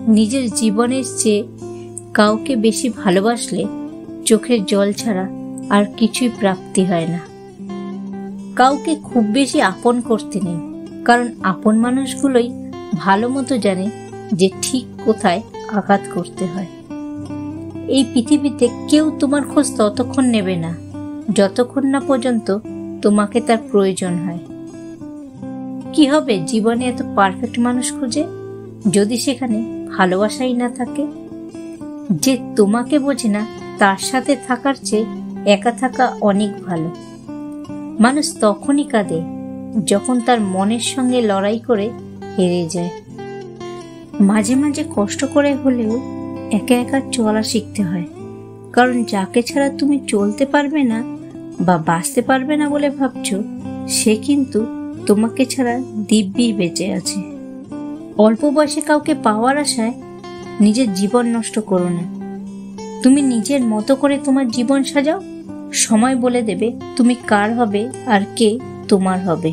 নিজের জীবনের চেয়ে কাউকে বেশি ভালোবাসলে চোখের জল ছাড়া আর কিছুই প্রাপ্তি হয় না। কাউকে খুব বেশি আপন করতে নেই, কারণ আপন মানুষগুলোই ভালো মতো জানে যে ঠিক কোথায় আঘাত করতে হয়। এই পৃথিবীতে কেউ তোমার খোঁজ ততক্ষণ নেবে না যতক্ষণ না পর্যন্ত তোমাকে তার প্রয়োজন হয়। কি হবে জীবনে এত পারফেক্ট মানুষ খুঁজে, যদি সেখানে ভালোবাসাই না থাকে? যে তোমাকে বোঝে না তার সাথে থাকার চেয়ে একা থাকা অনেক ভালো। মানুষ তখনই কাঁদে যখন তার মনের সঙ্গে লড়াই করে হেরে যায়। মাঝে মাঝে কষ্ট করে হলেও একা একা চলা শিখতে হয়, কারণ যাকে ছাড়া তুমি চলতে পারবে না বা বাঁচতে পারবে না বলে ভাবছ, সে কিন্তু তোমাকে ছাড়া দিব্যি বেঁচে আছে। অল্প বয়সে কাউকে পাওয়ার আশায় নিজের জীবন নষ্ট করো না। তুমি নিজের মতো করে তোমার জীবন সাজাও, সময় বলে দেবে তুমি কার হবে আর কে তোমার হবে।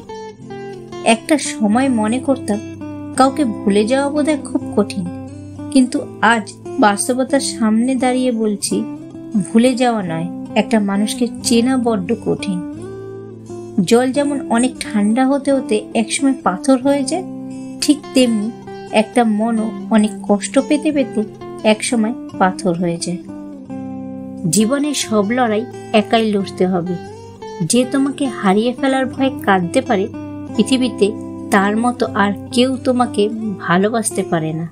একটা সময় মনে করতাম কাউকে ভুলে যাওয়া বোধহয় খুব কঠিন, কিন্তু আজ বাস্তবতার সামনে দাঁড়িয়ে বলছি, ভুলে যাওয়া নয়, একটা মানুষকে চেনা বড্ড কঠিন। জল যেমন অনেক ঠান্ডা হতে হতে একসময় পাথর হয়ে যায়, ঠিক তেমনি একটা মনও অনেক কষ্ট পেতে পেতে একসময় পাথর হয়ে যায়। জীবনের সব লড়াই একাই লড়তে হবে। যে তোমাকে হারিয়ে ফেলার ভয়ে কাঁদতে পারে, পৃথিবীতে তার মতো আর কেউ তোমাকে ভালোবাসতে পারে না।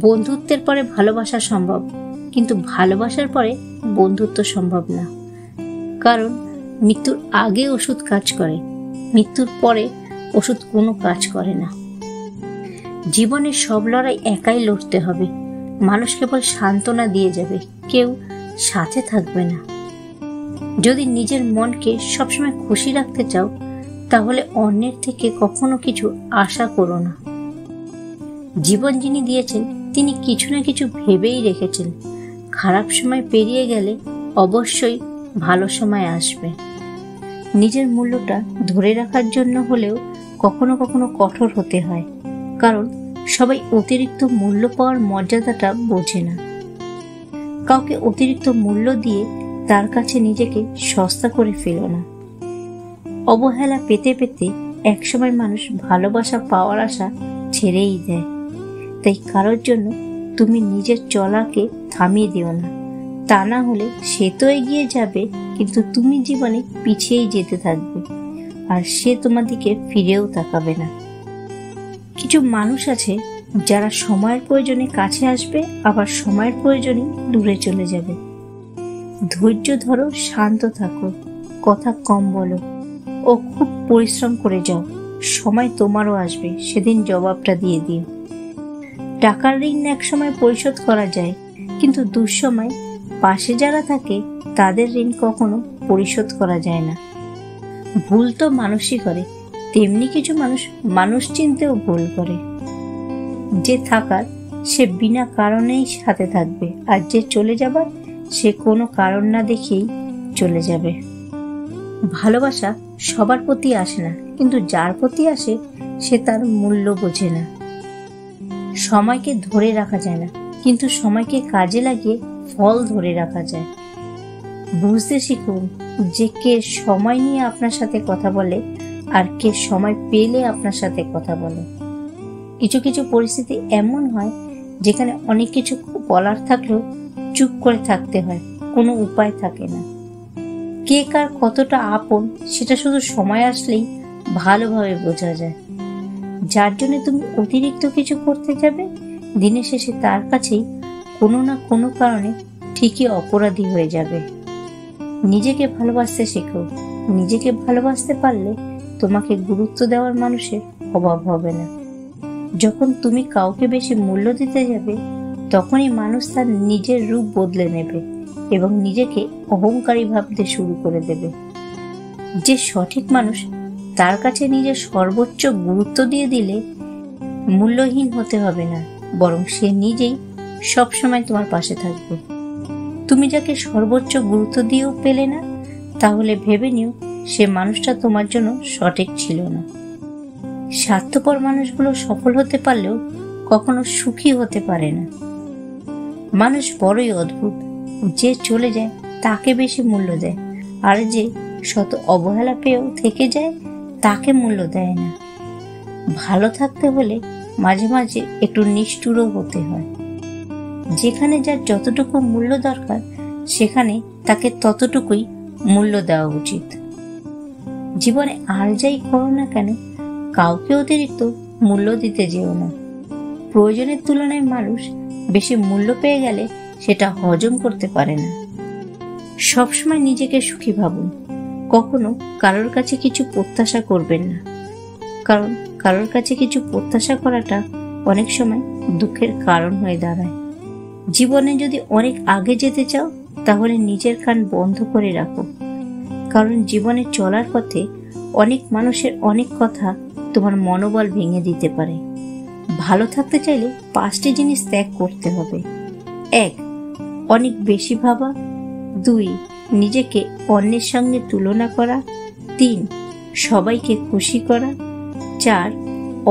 বন্ধুত্বের পরে ভালোবাসা সম্ভব, কিন্তু ভালোবাসার পরে বন্ধুত্ব সম্ভব না। কারণ মৃত্যুর আগে ওষুধ কাজ করে, মৃত্যুর পরে ওষুধ কোনো কাজ করে না। জীবনের সব লড়াই একাই লড়তে হবে। মানুষ কেবল সান্ত্বনা দিয়ে যাবে, কেউ সাথে থাকবে না। যদি নিজের মনকে সবসময় খুশি রাখতে চাও, তাহলে অন্যের থেকে কখনো কিছু আশা করো না। জীবন যিনি দিয়েছেন তিনি কিছু না কিছু ভেবেই রেখেছেন। খারাপ সময় পেরিয়ে গেলে অবশ্যই ভালো সময় আসবে। নিজের মূল্যটা ধরে রাখার জন্য হলেও কখনো কখনো কঠোর হতে হয়, কারণ সবাই অতিরিক্ত মূল্য পাওয়ার মর্যাদাটা বোঝে না। কাউকে অতিরিক্ত মূল্য দিয়ে তার কাছে নিজেকে সস্তা করে ফেলো না। অবহেলা পেতে পেতে একসময় মানুষ ভালোবাসা পাওয়ার আশা ছেড়েই দেয়। তাই কারোর জন্য তুমি নিজের চলাকে থামিয়ে দিও না, তা না হলে সে তো এগিয়ে যাবে, কিন্তু তুমি জীবনে পিছিয়েই যেতে থাকবে, আর সে তোমার দিকে ফিরেও তাকাবে না। কিছু মানুষ আছে যারা সময়ের প্রয়োজনে কাছে আসবে, আবার সময়ের প্রয়োজনে দূরে চলে যাবে। ধৈর্য ধরো, শান্ত থাকো, কথা কম বলো ও খুব পরিশ্রম করে যাও। সময় তোমারও আসবে, সেদিন জবাবটা দিয়ে দিও। টাকার ঋণ এক সময় পরিশোধ করা যায়, কিন্তু দুঃসময় পাশে যারা থাকে তাদের ঋণ কখনো পরিশোধ করা যায় না। ভুল তো মানুষই করে, তেমনি কিছু মানুষ মানুষ চিনতেও ভুল করে। যে থাকার সে বিনা কারণেই সাথে থাকবে, আর যে চলে যাবার সে কোনো কারণ না দেখেই চলে যাবে। ভালোবাসা সবার প্রতি আসে না, কিন্তু যার প্রতি আসে সে তার মূল্য বোঝে না। সময়কে ধরে রাখা যায় না, কিন্তু সময়কে কাজে লাগিয়ে ফল ধরে রাখা যায়। বুঝতে শিখুন যে কে সময় নিয়ে আপনার সাথে কথা বলে আর কে সময় পেলে আপনার সাথে কথা বলে। কিছু কিছু পরিস্থিতি এমন হয় যেখানে অনেক কিছু বলার থাকলেও চুপ করে থাকতে হয়, কোনো উপায় থাকে না। কে কার কতটা আপন সেটা শুধু সময় আসলেই ভালোভাবে বোঝা যায়। যার জন্য তুমি অতিরিক্ত কিছু করতে যাবে, দিনের শেষে তার কাছেই কোনো না কোনো কারণে ঠিকই অপরাধী হয়ে যাবে। নিজেকে ভালোবাসতে শেখো। নিজেকে ভালোবাসতে পারলে তোমাকে গুরুত্ব দেওয়ার মানুষের অভাব হবে না। যখন তুমি কাউকে বেশি মূল্য দিতে যাবে, তখনই মানুষ তার নিজের রূপ বদলে নেবে এবং নিজেকে অহংকারী ভাবতে শুরু করে দেবে। যে সঠিক মানুষ তার কাছে নিজের সর্বোচ্চ গুরুত্ব দিয়ে দিলে মূল্যহীন হতে হবে না, বরং সে নিজেই সবসময় তোমার পাশে থাকবে। তুমি যাকে সর্বোচ্চ গুরুত্ব দিয়েও পেলে না, তাহলে ভেবে নিও সে মানুষটা তোমার জন্য সঠিক ছিল না। স্বার্থপর মানুষগুলো সফল হতে পারলেও কখনো সুখী হতে পারে না। মানুষ বড়ই অদ্ভুত, যে চলে যায় তাকে বেশি মূল্য দেয়, আর যে শত অবহেলা পেয়েও থেকে যায় তাকে মূল্য দেয় না। ভালো থাকতে হলে মাঝে মাঝে একটু নিষ্ঠুরও হতে হয়। যেখানে যার যতটুকু মূল্য দরকার সেখানে তাকে ততটুকুই মূল্য দেওয়া উচিত। জীবনে আর যাই করো না কেন, কাউকে অতিরিক্ত মূল্য দিতে যেও না। প্রয়োজনের তুলনায় মানুষ বেশি মূল্য পেয়ে গেলে সেটা হজম করতে পারে না। সবসময় নিজেকে সুখী ভাবুন, কখনো কারোর কাছে কিছু প্রত্যাশা করবেন না, কারণ কারোর কাছে কিছু প্রত্যাশা করাটা অনেক সময় দুঃখের কারণ হয়ে দাঁড়ায়। জীবনে যদি অনেক আগে যেতে চাও তাহলে নিজের কান বন্ধ করে রাখো, কারণ জীবনে চলার পথে অনেক মানুষের অনেক কথা তোমার মনোবল ভেঙে দিতে পারে। ভালো থাকতে চাইলে 5টি জিনিস ত্যাগ করতে হবে। 1. অনেক বেশি ভাবা। 2. নিজেকে অন্যের সঙ্গে তুলনা করা। 3. সবাইকে খুশি করা। 4.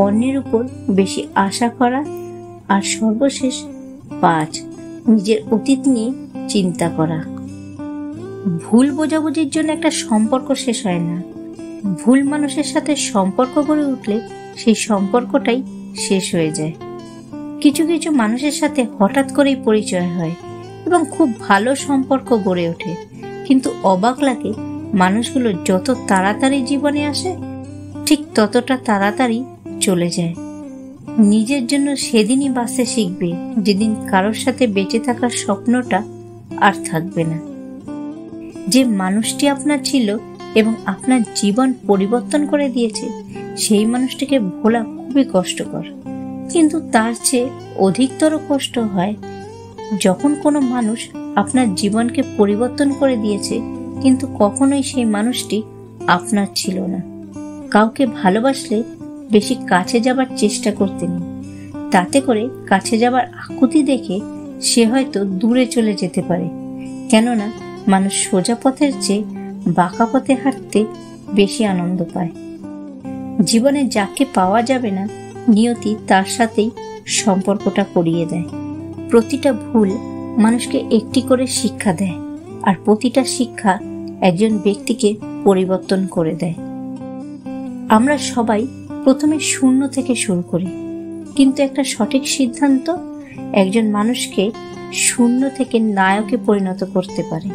অন্যের উপর বেশি আশা করা। আর সর্বশেষ 5. নিজের অতীত নিয়ে চিন্তা করা। ভুল বোঝাবুঝির জন্য একটা সম্পর্ক শেষ হয় না, ভুল মানুষের সাথে সম্পর্ক গড়ে উঠলে সেই সম্পর্কটাই শেষ হয়ে যায়। কিছু কিছু মানুষের সাথে হঠাৎ করেই পরিচয় হয় এবং খুব ভালো সম্পর্ক গড়ে ওঠে, কিন্তু অবাক লাগে মানুষগুলো যত তাড়াতাড়ি জীবনে আসে ঠিক ততটা তাড়াতাড়ি চলে যায়। নিজের জন্য সেদিনই বাঁচতে শিখবে যেদিন কারোর সাথে বেঁচে থাকার স্বপ্নটা আর থাকবে না। যে মানুষটি আপনার ছিল এবং আপনার জীবন পরিবর্তন করে দিয়েছে সেই মানুষটিকে ভোলা খুবই কষ্টকর, কিন্তু তার চেয়ে অধিকতর কষ্ট হয় যখন কোনো মানুষ আপনার জীবনকে পরিবর্তন করে দিয়েছে কিন্তু কখনোই সেই মানুষটি আপনার ছিল না। কাউকে ভালোবাসলে বেশি কাছে যাবার চেষ্টা করতে নেই, তাতে করে কাছে যাবার আকুতি দেখে সে হয়তো দূরে চলে যেতে পারে। কেননা মানুষ সোজা পথের চেয়ে বাঁকা পথে হাঁটতে বেশি আনন্দ পায়। জীবনে যাকে পাওয়া যাবে না নিয়তি তার সাথেই সম্পর্কটা করিয়ে দেয়। প্রতিটা ভুল মানুষকে একটি করে শিক্ষা দেয়, আর প্রতিটা শিক্ষা একজন ব্যক্তিকে পরিবর্তন করে দেয়। আমরা সবাই প্রথমে শূন্য থেকে শুরু করি, কিন্তু একটা সঠিক সিদ্ধান্ত একজন মানুষকে শূন্য থেকে নায়কে পরিণত করতে পারে।